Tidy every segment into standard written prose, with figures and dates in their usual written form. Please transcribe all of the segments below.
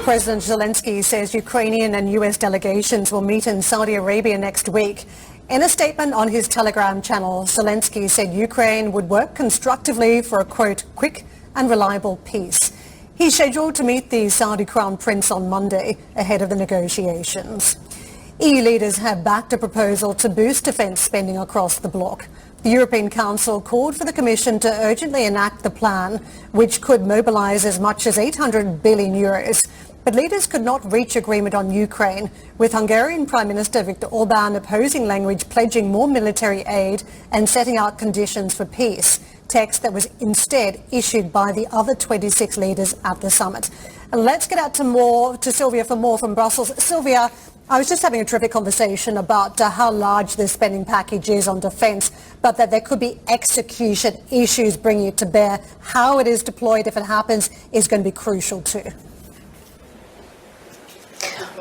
President Zelensky says Ukrainian and US delegations will meet in Saudi Arabia next week. In a statement on his Telegram channel, Zelensky said Ukraine would work constructively for a, quote, quick and reliable peace. He's scheduled to meet the Saudi Crown Prince on Monday ahead of the negotiations. EU leaders have backed a proposal to boost defence spending across the bloc. The European Council called for the Commission to urgently enact the plan, which could mobilise as much as 800 billion euros. But leaders could not reach agreement on Ukraine, with Hungarian Prime Minister Viktor Orban opposing language pledging more military aid and setting out conditions for peace, text that was instead issued by the other 26 leaders at the summit. And let's get out to Sylvia for more from Brussels. Sylvia, I was just having a terrific conversation about how large this spending package is on defence, but that there could be execution issues bringing it to bear. How it is deployed, if it happens, is going to be crucial too.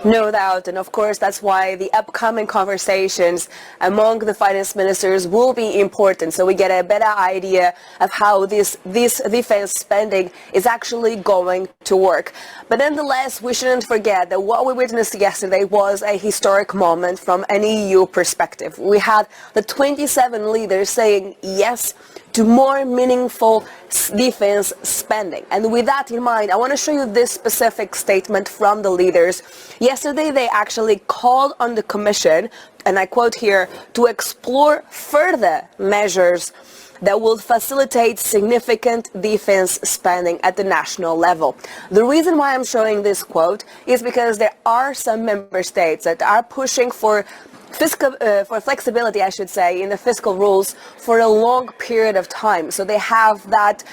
No doubt, and of course that's why the upcoming conversations among the finance ministers will be important, so we get a better idea of how this defense spending is actually going to work. But nonetheless, we shouldn't forget that what we witnessed yesterday was a historic moment from an EU perspective. We had the 27 leaders saying yes to more meaningful defense spending. And with that in mind, I want to show you this specific statement from the leaders. Yesterday, they actually called on the Commission, and I quote here, to explore further measures that will facilitate significant defense spending at the national level. The reason why I'm showing this quote is because there are some member states that are pushing for flexibility, I should say, in the fiscal rules for a long period of time. So they have that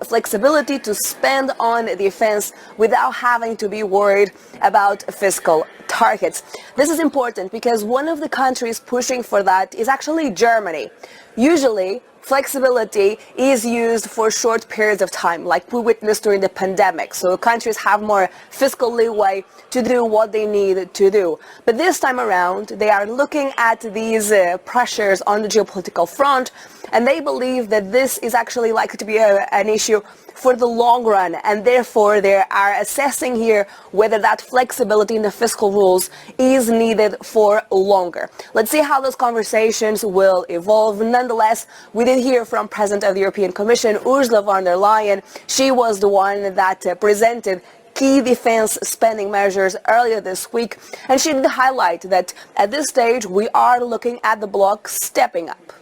flexibility to spend on defense without having to be worried about fiscal targets. This is important because one of the countries pushing for that is actually Germany. Usually, flexibility is used for short periods of time, like we witnessed during the pandemic. So countries have more fiscal leeway to do what they need to do. But this time around, they are looking at these pressures on the geopolitical front, and they believe that this is actually likely to be an issue for the long run, and therefore they are assessing here whether that flexibility in the fiscal rules is needed for longer. Let's see how those conversations will evolve. Nonetheless, we did hear from President of the European Commission, Ursula von der Leyen. She was the one that presented key defense spending measures earlier this week, and she did highlight that at this stage we are looking at the bloc stepping up.